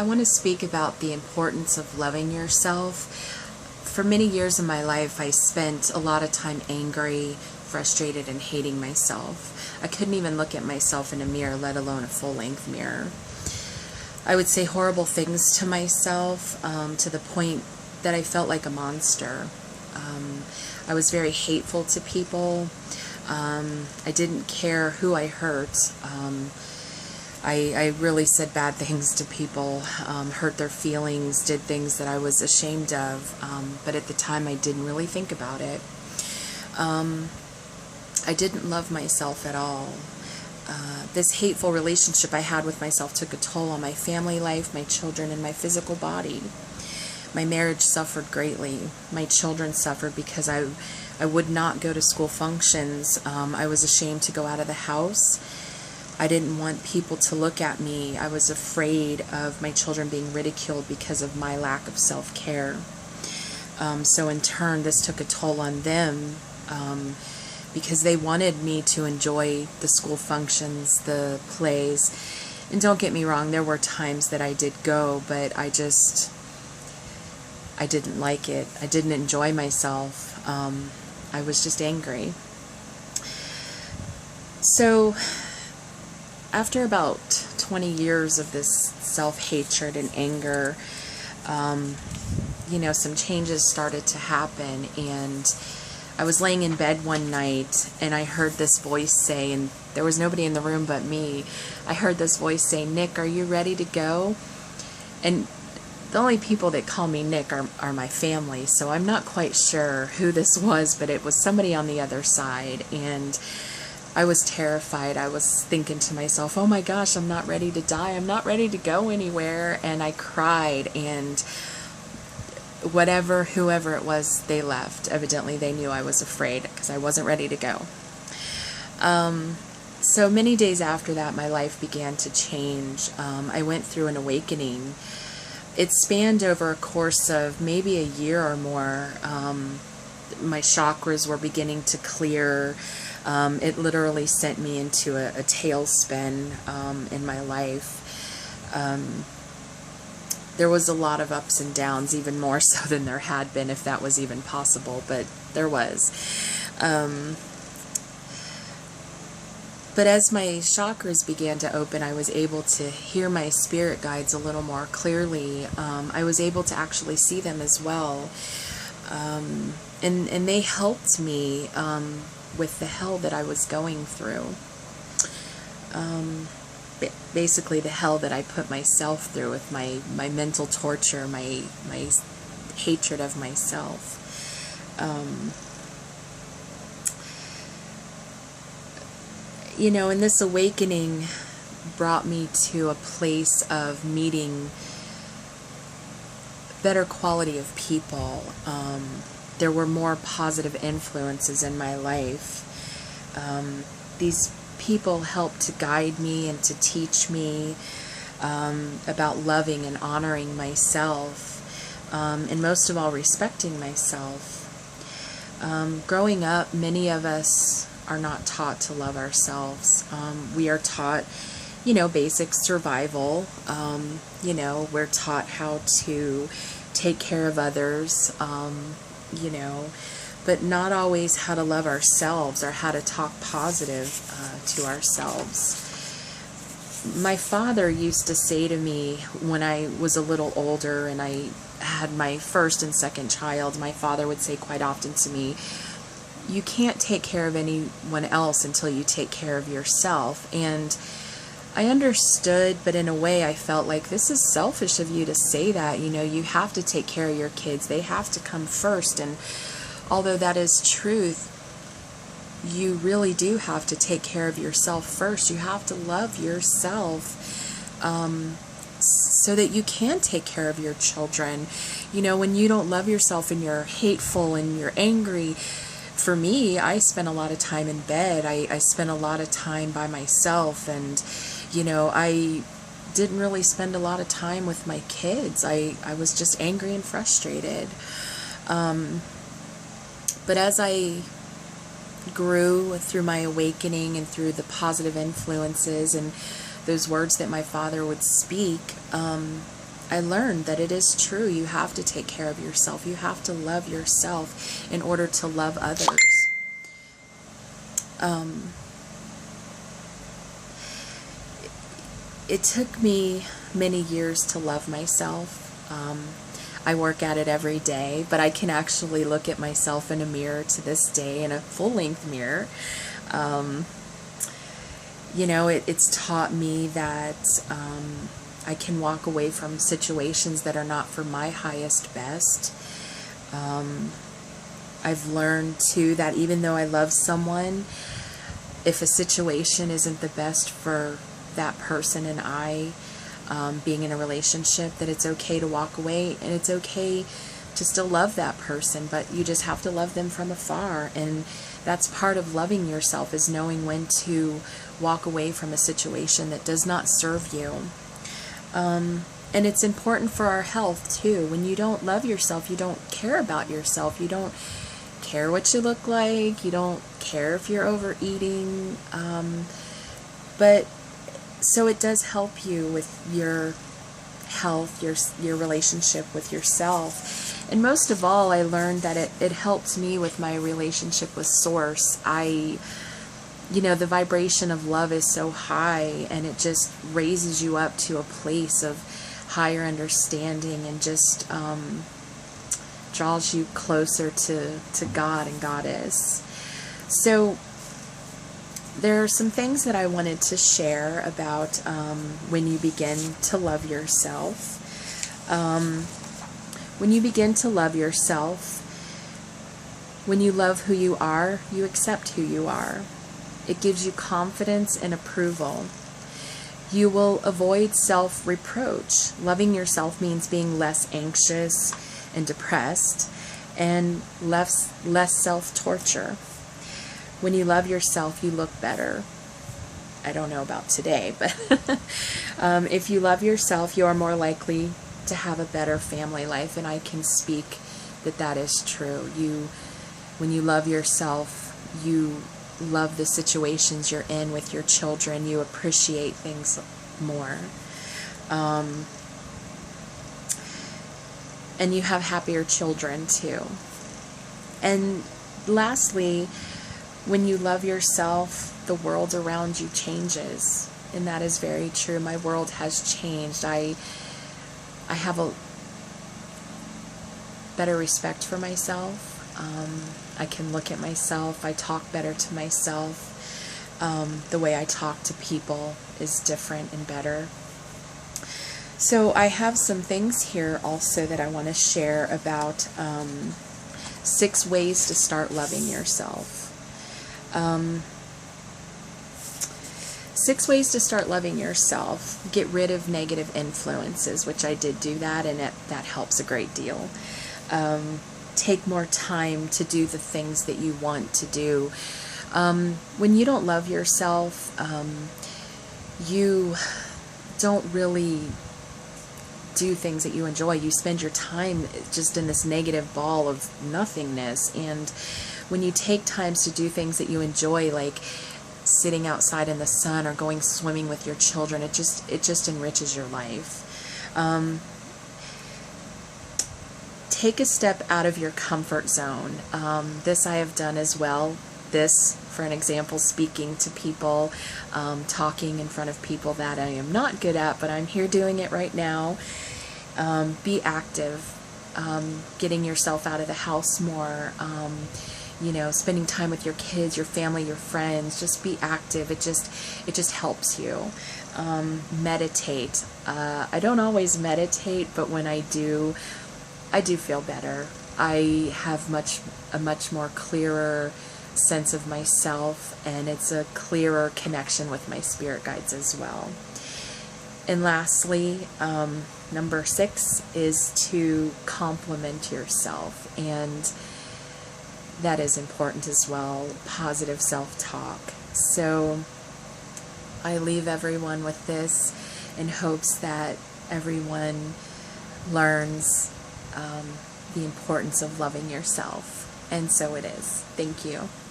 I want to speak about the importance of loving yourself. For many years in my life, I spent a lot of time angry, frustrated, and hating myself. I couldn't even look at myself in a mirror, let alone a full-length mirror. I would say horrible things to myself to the point that I felt like a monster. I was very hateful to people. I didn't care who I hurt. I really said bad things to people, hurt their feelings, did things that I was ashamed of, but at the time I didn't really think about it. I didn't love myself at all. This hateful relationship I had with myself took a toll on my family life, my children, and my physical body. My marriage suffered greatly. My children suffered because I would not go to school functions. I was ashamed to go out of the house. I didn't want people to look at me. I was afraid of my children being ridiculed because of my lack of self-care. So in turn, this took a toll on them because they wanted me to enjoy the school functions, the plays. And don't get me wrong, there were times that I did go, but I didn't like it. I didn't enjoy myself. I was just angry. So after about 20 years of this self-hatred and anger, some changes started to happen, and I was laying in bed one night and I heard this voice say, and there was nobody in the room but me, I heard this voice say, "Nick, are you ready to go?" And the only people that call me Nick are my family, so I'm not quite sure who this was, but it was somebody on the other side, and I was terrified. I was thinking to myself, oh my gosh, I'm not ready to die. I'm not ready to go anywhere. And I cried, and whoever it was, they left. Evidently, they knew I was afraid because I wasn't ready to go. So many days after that, my life began to change. I went through an awakening. It spanned over a course of maybe a year or more. My chakras were beginning to clear. It literally sent me into a tailspin in my life. There was a lot of ups and downs, even more so than there had been, if that was even possible, but there was. But as my chakras began to open, I was able to hear my spirit guides a little more clearly. I was able to actually see them as well. And they helped me with the hell that I was going through. Basically the hell that I put myself through with my mental torture, my hatred of myself. And this awakening brought me to a place of meeting better quality of people. There were more positive influences in my life. These people helped to guide me and to teach me about loving and honoring myself, and most of all, respecting myself. Growing up, many of us are not taught to love ourselves. We are taught, basic survival. We're taught how to take care of others, but not always how to love ourselves or how to talk positive to ourselves. My father used to say to me when I was a little older and I had my first and second child, my father would say quite often to me, you can't take care of anyone else until you take care of yourself. And I understood, but in a way I felt like this is selfish of you to say that. You have to take care of your kids. They have to come first. And although that is truth, you really do have to take care of yourself first. You have to love yourself so that you can take care of your children. When you don't love yourself and you're hateful and you're angry, for me, I spent a lot of time in bed. I spent a lot of time by myself, and I didn't really spend a lot of time with my kids. I was just angry and frustrated. But as I grew through my awakening and through the positive influences and those words that my father would speak, I learned that it is true. You have to take care of yourself. You have to love yourself in order to love others. It took me many years to love myself. I work at it every day, but I can actually look at myself in a mirror to this day, in a full-length mirror. It's taught me that I can walk away from situations that are not for my highest best. I've learned too that even though I love someone, if a situation isn't the best for that person and I, being in a relationship, that it's okay to walk away, and it's okay to still love that person, but you just have to love them from afar. And that's part of loving yourself, is knowing when to walk away from a situation that does not serve you. And it's important for our health too. When you don't love yourself, you don't care about yourself, you don't care what you look like, you don't care if you're overeating, but so it does help you with your health, your relationship with yourself. And most of all, I learned that it helped me with my relationship with Source. The vibration of love is so high, and it just raises you up to a place of higher understanding, and just draws you closer to God and Goddess. So there are some things that I wanted to share about when you begin to love yourself. When you begin to love yourself, when you love who you are, you accept who you are. It gives you confidence and approval. You will avoid self-reproach. Loving yourself means being less anxious and depressed, and less self-torture. When you love yourself, you look better. I don't know about today, but if you love yourself, you are more likely to have a better family life, and I can speak that is true. When you love yourself, you love the situations you're in with your children. You appreciate things more. And you have happier children too. And lastly, when you love yourself, the world around you changes. And that is very true. My world has changed. I have a better respect for myself. I can look at myself. I talk better to myself. The way I talk to people is different and better. So I have some things here also that I want to share about 6 ways to start loving yourself. 6 ways to start loving yourself. Get rid of negative influences, which I did do that, and that helps a great deal. Take more time to do the things that you want to do. When you don't love yourself, you don't really do things that you enjoy. You spend your time just in this negative ball of nothingness. And when you take times to do things that you enjoy, like sitting outside in the sun or going swimming with your children, it just enriches your life. Take a step out of your comfort zone. This I have done as well. This, for an example, speaking to people, talking in front of people, that I am not good at, but I'm here doing it right now. Be active. Getting yourself out of the house more. Spending time with your kids, your family, your friends. Just be active. It just helps you. Meditate. I don't always meditate, but when I do feel better. I have a much more clearer sense of myself, and it's a clearer connection with my spirit guides as well. And lastly, number 6 is to compliment yourself, and that is important as well. Positive self-talk. So I leave everyone with this in hopes that everyone learns the importance of loving yourself. And so it is. Thank you.